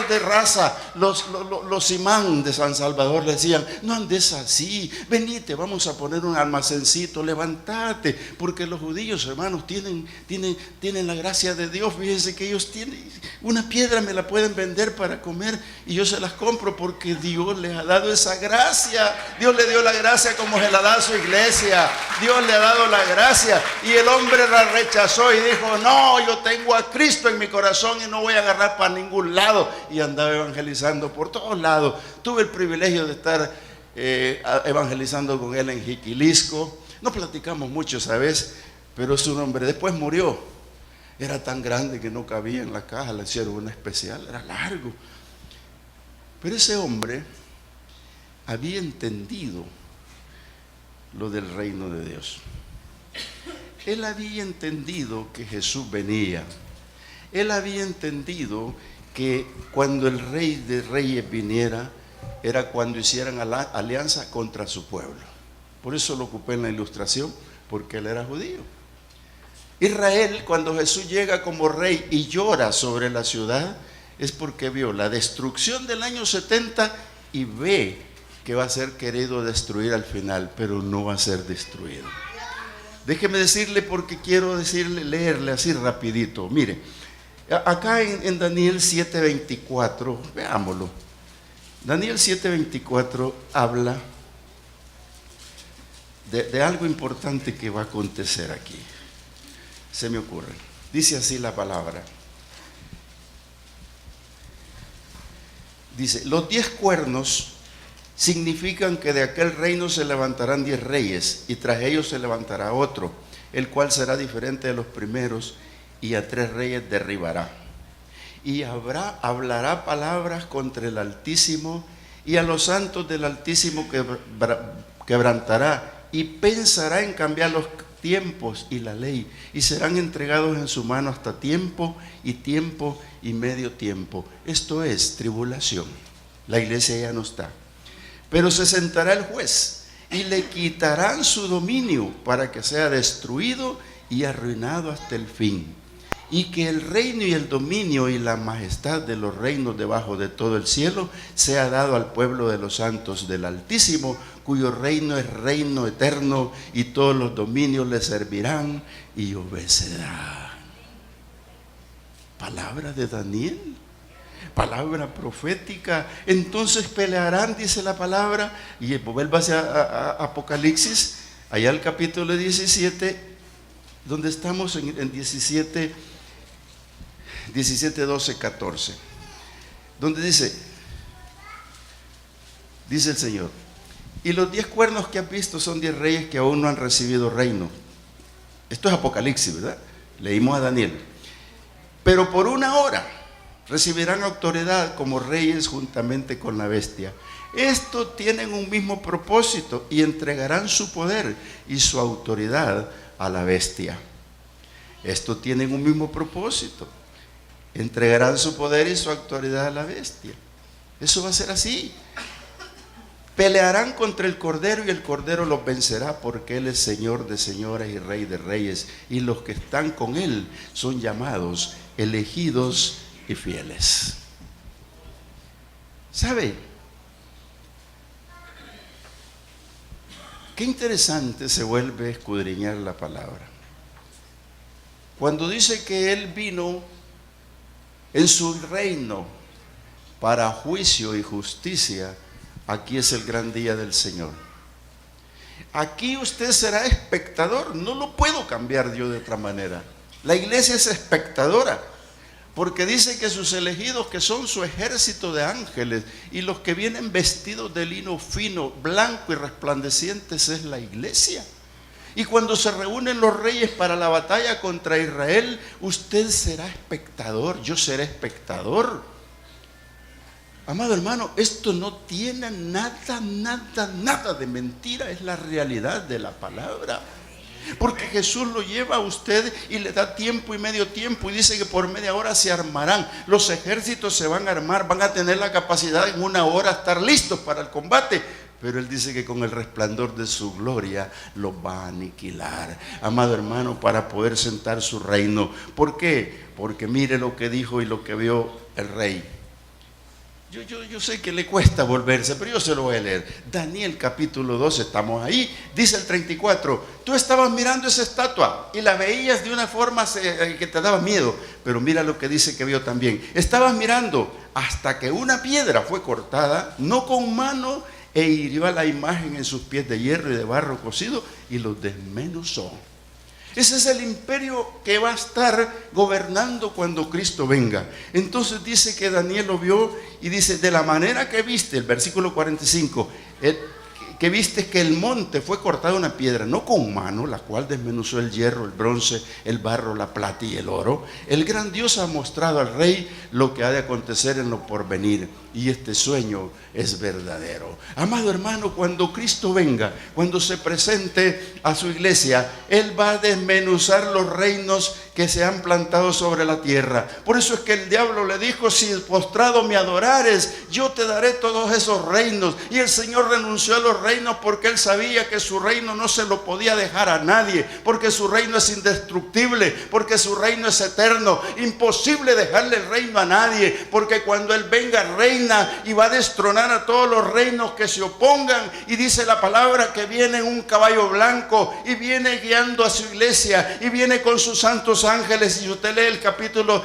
de raza, los imán de San Salvador, le decían: no andes así, venite, vamos a poner un almacencito, levántate, porque los judíos, hermanos, tienen la gracia de Dios. Fíjense que ellos tienen una piedra, me la pueden vender para comer y yo se las compro, porque Dios les ha dado esa gracia. Dios le dio la gracia como se la da a su iglesia. Dios le ha dado la gracia, y el hombre la rechazó y dijo: no, yo tengo a Cristo en mi corazón y no voy a agarrar para ningún lado. Y andaba evangelizando por todos lados. Tuve el privilegio de estar evangelizando con él en Jiquilisco. No platicamos mucho, ¿sabes? Pero su nombre después murió. Era tan grande que no cabía en la caja, le hicieron una especial, era largo. Pero ese hombre había entendido lo del reino de Dios. Él había entendido que Jesús venía. Él había entendido que cuando el Rey de Reyes viniera, era cuando hicieran alianza contra su pueblo. Por eso lo ocupé en la ilustración, porque él era judío. Israel, cuando Jesús llega como rey y llora sobre la ciudad, es porque vio la destrucción del año 70 y ve que va a ser querido destruir al final, pero no va a ser destruido. Déjeme decirle, porque quiero leerle así rapidito. Mire, Acá en Daniel 7:24, veámoslo. Daniel 7:24 habla de algo importante que va a acontecer aquí. Se me ocurre. Dice así la palabra. Dice, los 10 cuernos significan que de aquel reino se levantarán 10 reyes, y tras ellos se levantará otro, el cual será diferente de los primeros, y a 3 reyes derribará. Y hablará palabras contra el Altísimo, y a los santos del Altísimo quebrantará, y pensará en cambiar los tiempos y la ley, y serán entregados en su mano hasta tiempo y medio tiempo. Esto es tribulación. La iglesia ya no está. Pero se sentará el juez y le quitarán su dominio para que sea destruido y arruinado hasta el fin. Y que el reino y el dominio y la majestad de los reinos debajo de todo el cielo sea dado al pueblo de los santos del Altísimo, cuyo reino es reino eterno, y todos los dominios le servirán y obedecerán. Palabra de Daniel, palabra profética. Entonces pelearán, dice la palabra, y vuelva hacia Apocalipsis, allá al capítulo 17, donde estamos en 17, 12, 14, donde dice el Señor, y los 10 cuernos que has visto son 10 reyes que aún no han recibido reino. Esto es Apocalipsis, ¿verdad? Leímos a Daniel. Pero por una hora recibirán autoridad como reyes juntamente con la bestia. Estos tienen un mismo propósito y entregarán su poder y su autoridad a la bestia. Estos tienen un mismo propósito. Entregarán su poder y su autoridad a la bestia. Eso va a ser así. Pelearán contra el Cordero y el Cordero los vencerá, porque Él es Señor de señores y Rey de reyes, y los que están con Él son llamados, elegidos y fieles. ¿Sabe? Qué interesante se vuelve a escudriñar la palabra. Cuando dice que Él vino en su reino para juicio y justicia, aquí es el gran día del Señor. Aquí usted será espectador. No lo puedo cambiar yo de otra manera. La iglesia es espectadora, porque dice que sus elegidos, que son su ejército de ángeles, y los que vienen vestidos de lino fino, blanco y resplandecientes, es la iglesia. Y cuando se reúnen los reyes para la batalla contra Israel, usted será espectador, yo seré espectador. Amado hermano, esto no tiene nada de mentira, es la realidad de la palabra. Porque Jesús lo lleva a usted y le da tiempo y medio tiempo, y dice que por media hora se armarán. Los ejércitos se van a armar, van a tener la capacidad en una hora estar listos para el combate. Pero Él dice que con el resplandor de su gloria los va a aniquilar, amado hermano, para poder sentar su reino. ¿Por qué? Porque mire lo que dijo y lo que vio el rey. Yo sé que le cuesta volverse, pero yo se lo voy a leer. Daniel capítulo 12, estamos ahí. Dice el 34, tú estabas mirando esa estatua y la veías de una forma que te daba miedo. Pero mira lo que dice que vio también. Estabas mirando hasta que una piedra fue cortada, no con mano, e hirió a la imagen en sus pies de hierro y de barro cocido y los desmenuzó. Ese es el imperio que va a estar gobernando cuando Cristo venga. Entonces dice que Daniel lo vio y dice, de la manera que viste, el versículo 45, que viste que el monte fue cortado una piedra, no con mano, la cual desmenuzó el hierro, el bronce, el barro, la plata y el oro. El gran Dios ha mostrado al rey lo que ha de acontecer en lo porvenir, y este sueño es verdadero. Amado hermano, cuando Cristo venga, cuando se presente a su iglesia, Él va a desmenuzar los reinos que se han plantado sobre la tierra. Por eso es que el diablo le dijo, si postrado me adorares, yo te daré todos esos reinos. Y el Señor renunció a los reinos reino porque él sabía que su reino no se lo podía dejar a nadie, porque su reino es indestructible, porque su reino es eterno. Imposible dejarle el reino a nadie, porque cuando él venga reina y va a destronar a todos los reinos que se opongan. Y dice la palabra que viene en un caballo blanco y viene guiando a su iglesia y viene con sus santos ángeles. Y usted lee el capítulo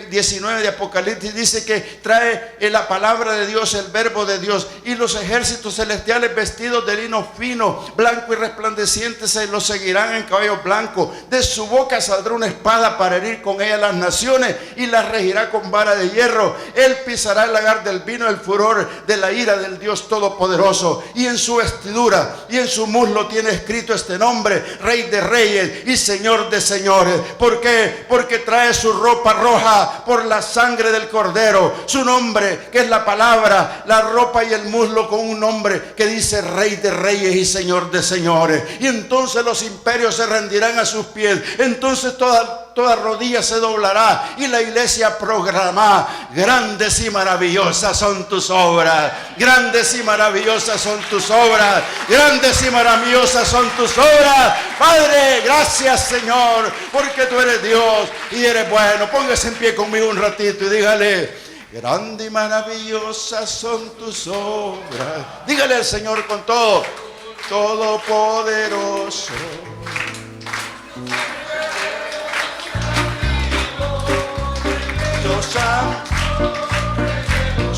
19 de Apocalipsis, dice que trae la palabra de Dios, el verbo de Dios, y los ejércitos celestiales vestidos de lino fino, blanco y resplandeciente se los seguirán en caballo blanco. De su boca saldrá una espada para herir con ella las naciones y las regirá con vara de hierro. Él pisará el lagar del vino, el furor de la ira del Dios Todopoderoso. Y en su vestidura y en su muslo tiene escrito este nombre: Rey de Reyes y Señor de Señores. ¿Por qué? Porque trae su ropa roja por la sangre del Cordero. Su nombre, que es la palabra, la ropa y el muslo con un nombre que dice Rey de Reyes y Señor de Señores. Y entonces los imperios se rendirán a sus pies. Entonces toda rodilla se doblará y la iglesia proclamará: grandes y maravillosas son tus obras, grandes y maravillosas son tus obras, grandes y maravillosas son tus obras. Padre, gracias Señor, porque tú eres Dios y eres bueno. Póngase en pie conmigo un ratito y dígale: grandes y maravillosas son tus obras. Dígale al Señor con todo: Todopoderoso.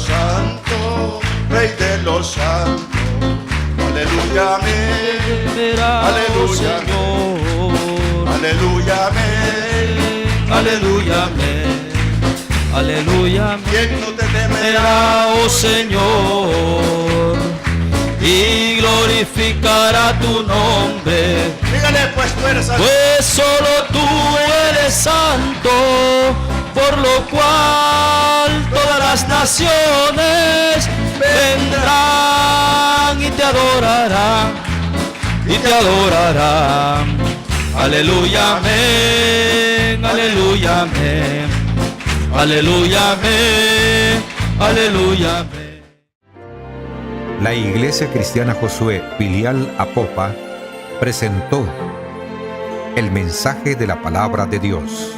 Santo, Rey de los santos. Aleluya, amén. Aleluya, amén. Aleluya, amén. Aleluya, amén. Aleluya, amén. ¿Quién no te temerá, oh Señor? Y glorificará tu nombre. Dígale, pues tú eres santo. Pues solo tú eres santo, por lo cual todas las naciones vendrán y te adorarán, y te adorarán. Aleluya, amén, aleluya, amén, aleluya, amén, aleluya, amén. La Iglesia Cristiana Josué, filial Apopa, presentó el mensaje de la palabra de Dios.